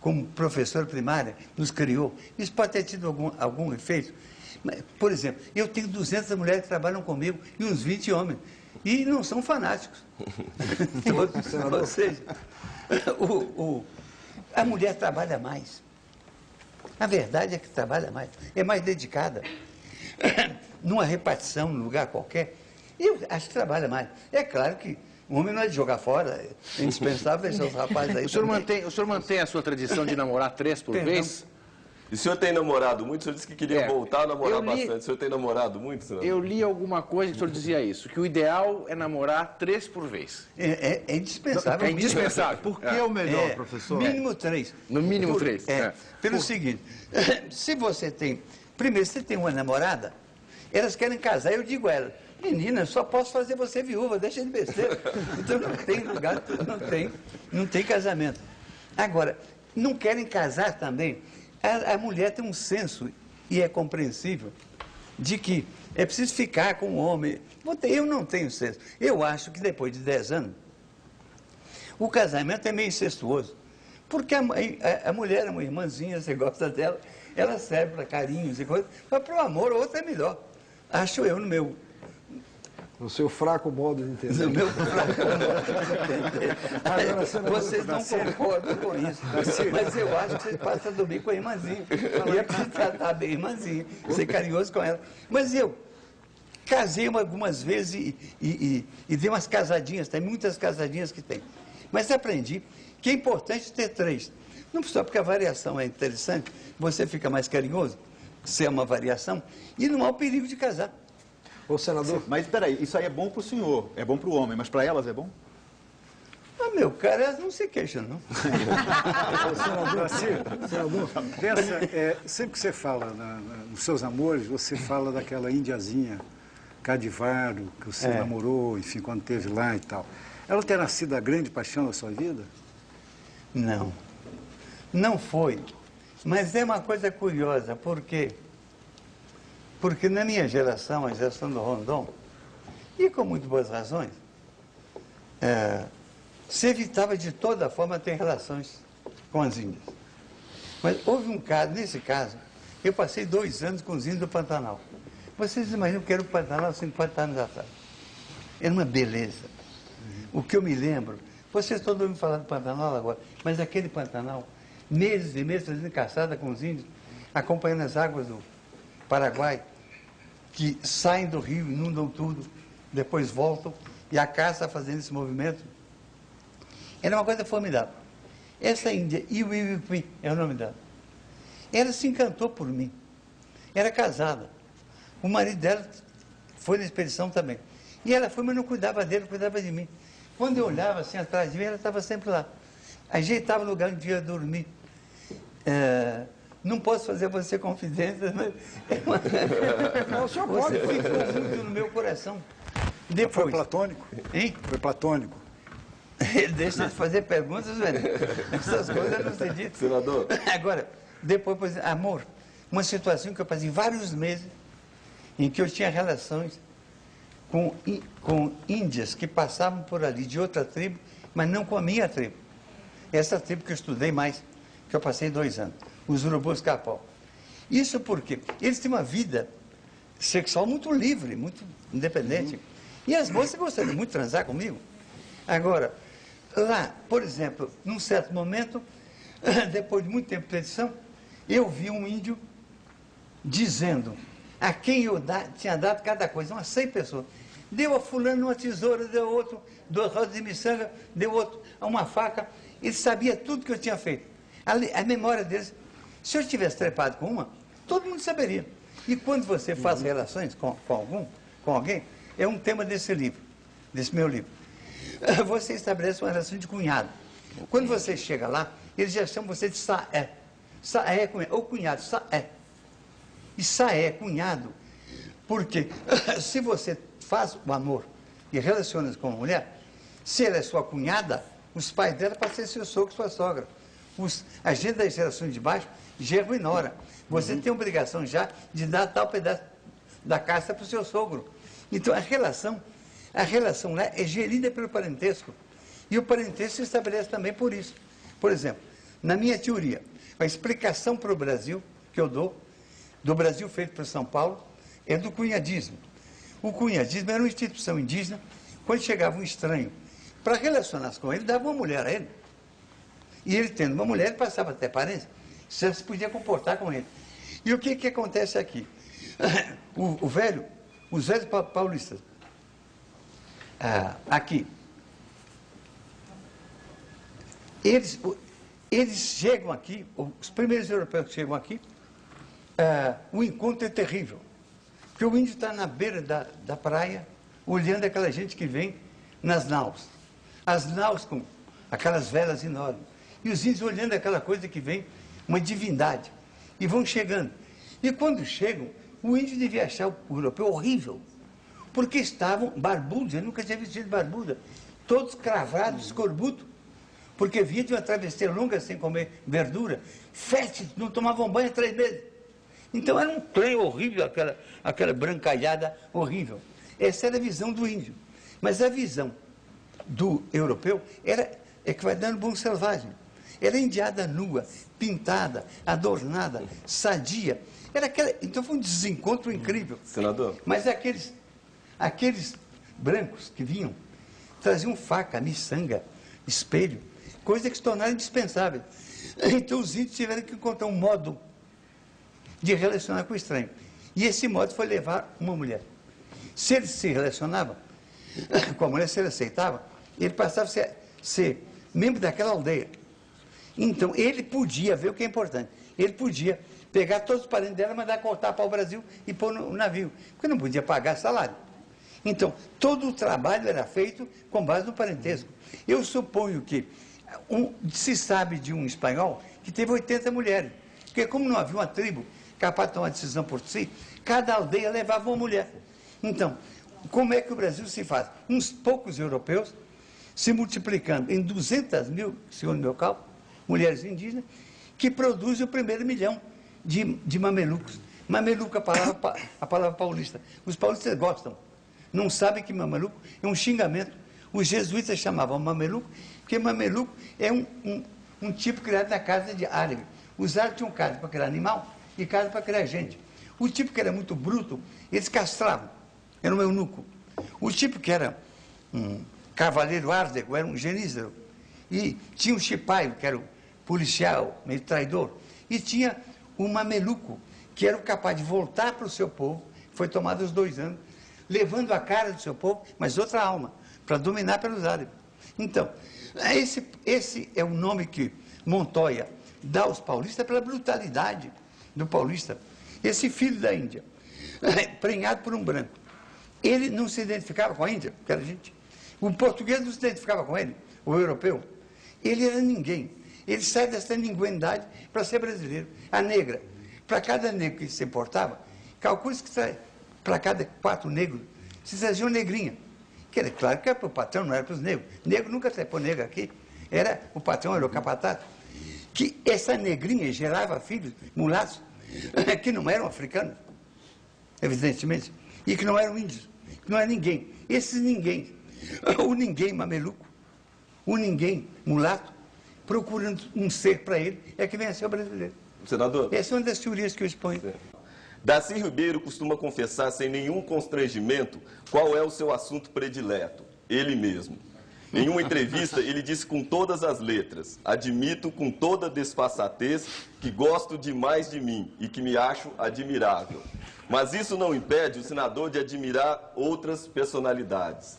como professora primária, nos criou. Isso pode ter tido algum efeito. Mas, por exemplo, eu tenho 200 mulheres que trabalham comigo e uns 20 homens. E não são fanáticos. Ou seja, a mulher trabalha mais. A verdade é que trabalha mais, é mais dedicada. Numa repartição, num lugar qualquer, eu acho que trabalha mais. É claro que o homem não é de jogar fora, é indispensável deixar os rapazes aí. O senhor mantém a sua tradição de namorar 3 por vez? E o senhor tem namorado muito? O senhor disse que queria voltar a namorar bastante. O senhor tem namorado muito, senador? Eu li alguma coisa que o senhor dizia isso, que o ideal é namorar 3 por vez. É indispensável. É indispensável. Por que é o melhor, professor? Mínimo 3. No mínimo 3. Pelo seguinte, se você tem... Primeiro, você tem uma namorada, elas querem casar, eu digo a elas, menina, só posso fazer você viúva, deixa de besteira. Então não tem lugar, não tem casamento. Agora, não querem casar também. A mulher tem um senso, e é compreensível, de que é preciso ficar com o homem. Eu não tenho senso. Eu acho que depois de 10 anos, o casamento é meio incestuoso. Porque a mulher é uma irmãzinha, você gosta dela, ela serve para carinhos e coisas, mas para o amor, o outro é melhor. Acho eu, no seu fraco modo de entender. No meu fraco modo de entender. Vocês não concordam com isso. Mas eu acho que vocês passam a dormir com a irmãzinha. E é para tratar bem a irmãzinha, ser carinhoso com ela. Mas eu casei algumas vezes e dei umas casadinhas, tem muitas casadinhas que tem. Mas aprendi que é importante ter 3. Não só porque a variação é interessante, você fica mais carinhoso, se é uma variação, e não há o perigo de casar. Ô, senador... Mas, espera aí, isso aí é bom para o senhor, é bom para o homem, mas para elas é bom? Ah, meu cara, elas não se queixam, não. Senador, sempre que você fala nos seus amores, você fala daquela indiazinha, Cadivaro, que você namorou, enfim, quando esteve lá e tal. Ela terá sido a grande paixão da sua vida? Não. Não foi. Mas é uma coisa curiosa, porque na minha geração, a geração do Rondon, e com muito boas razões, se evitava de toda forma ter relações com as índias. Mas houve um caso, nesse caso, eu passei 2 anos com os índios do Pantanal. Vocês imaginam que era o Pantanal 50 anos atrás. Era uma beleza. O que eu me lembro, vocês todos ouvem falar do Pantanal agora, mas aquele Pantanal, meses e meses fazendo caçada com os índios, acompanhando as águas do Paraguai, que saem do rio, inundam tudo, depois voltam, e a caça fazendo esse movimento. Era uma coisa formidável. Essa índia, Iwiwipi é o nome dela, ela se encantou por mim. Era casada. O marido dela foi na expedição também. E ela foi, mas não cuidava dele, cuidava de mim. Quando eu olhava assim atrás de mim, ela estava sempre lá. Ajeitava o lugar onde ia dormir. Não posso fazer a você confidência, mas... Não, o senhor pode. Você ficou muito no meu coração. Depois... Foi platônico? Hein? Foi platônico. Deixa de fazer perguntas, velho. Essas coisas não se dizem. Senador. Agora, depois, por exemplo, amor. Uma situação que eu passei vários meses em que eu tinha relações com índias que passavam por ali de outra tribo, mas não com a minha tribo. Essa tribo que eu estudei mais, que eu passei 2 anos, os urubus capó. Isso porque eles têm uma vida sexual muito livre, muito independente. E as moças gostariam muito de transar comigo. Agora, lá, por exemplo, num certo momento, depois de muito tempo de petição, eu vi um índio dizendo a quem eu tinha dado cada coisa, umas 100 pessoas. Deu a fulano uma tesoura, deu outro 2 rodas de miçanga, deu outro uma faca. Ele sabia tudo que eu tinha feito. A memória deles, se eu tivesse trepado com uma, todo mundo saberia. E quando você faz relações com alguém, é um tema desse livro, desse meu livro. Você estabelece uma relação de cunhado. Quando você chega lá, eles já chamam você de saé. Saé é cunhado, ou cunhado, saé. E saé é cunhado, porque se você faz o amor e relaciona-se com uma mulher, se ela é sua cunhada, os pais dela passam a ser seu sogro e sua sogra. A gente das gerações de baixo, genro e nora. Você tem a obrigação já de dar tal pedaço da caça para o seu sogro. Então a relação lá é gerida pelo parentesco. E o parentesco se estabelece também por isso. Por exemplo, Na minha teoria, a explicação para o Brasil, que eu dou, do Brasil feito para São Paulo, é do cunhadismo. O cunhadismo era uma instituição indígena, quando chegava um estranho, para relacionar-se com ele, dava uma mulher a ele. E ele, tendo uma mulher, ele passava até parência, já se podia comportar com ele. E o que acontece aqui? Os velhos paulistas, aqui, eles chegam aqui, os primeiros europeus que chegam aqui, o encontro é terrível. Porque o índio está na beira da praia, olhando aquela gente que vem nas naus. As naus com aquelas velas enormes. E os índios olhando aquela coisa que vem, uma divindade. E vão chegando. E quando chegam, o índio devia achar o europeu horrível. Porque estavam barbudos, ele nunca tinha vestido barbuda. Todos cravados, escorbutos. Porque vinha de uma travessia longa sem comer verdura. Fétidos, não tomavam banho há 3 meses. Então era um trem horrível, aquela brancalhada horrível. Essa era a visão do índio. Mas a visão do europeu é que vai dando bom selvagem. Era indiada nua, pintada, adornada, sadia. Então foi um desencontro incrível. Senador. Mas aqueles brancos que vinham, traziam faca, miçanga, espelho, coisa que se tornaram indispensáveis. Então os índios tiveram que encontrar um modo de relacionar com o estranho. E esse modo foi levar uma mulher. Se ele se relacionava com a mulher, se ele aceitava, ele passava a ser membro daquela aldeia. Então, ele podia ver o que é importante. Ele podia pegar todos os parentes dela, mandar cortar para o Brasil e pôr no navio, porque não podia pagar salário. Então, todo o trabalho era feito com base no parentesco. Eu suponho que se sabe de um espanhol que teve 80 mulheres, porque como não havia uma tribo capaz de tomar decisão por si, cada aldeia levava uma mulher. Então, como é que o Brasil se faz? Uns poucos europeus se multiplicando em 200 mil, segundo meu cálculo, mulheres indígenas, que produzem o primeiro milhão de mamelucos. Mameluco, a palavra paulista. Os paulistas gostam. Não sabem que mameluco é um xingamento. Os jesuítas chamavam mameluco, porque mameluco é um tipo criado na casa de árabe. Os árabes tinham casa para criar animal e casa para criar gente. O tipo que era muito bruto, eles castravam. Era um eunuco. O tipo que era um cavaleiro árdego, era um genízaro. E tinha um chipaio, que era o policial, meio traidor. E tinha o mameluco, que era o capaz de voltar para o seu povo, foi tomado aos 2 anos, levando a cara do seu povo, mas outra alma, para dominar pelos árabes. Então, esse é o nome que Montoya dá aos paulistas pela brutalidade do paulista. Esse filho da Índia, prenhado por um branco, ele não se identificava com a Índia, porque era gente. O português não se identificava com ele, o europeu. Ele era ninguém. Ele sai dessa ninguém-idade para ser brasileiro. A negra, para cada negro que se importava, calcule-se que para cada 4 negros, se trazia uma negrinha. Que era claro que era para o patrão, não era para os negros. Negro nunca trepou negro aqui. O patrão era o capataz. Que essa negrinha gerava filhos, mulatos, que não eram africanos, evidentemente, e que não eram índios, que não era ninguém. Esses ninguém, o ninguém mameluco, o ninguém mulato, procurando um ser para ele, é que vem a ser o brasileiro. Senador. Essa é uma das teorias que eu exponho. Darcy Ribeiro costuma confessar sem nenhum constrangimento qual é o seu assunto predileto, ele mesmo. Em uma entrevista, ele disse com todas as letras: admito com toda desfaçatez que gosto demais de mim e que me acho admirável. Mas isso não impede o senador de admirar outras personalidades.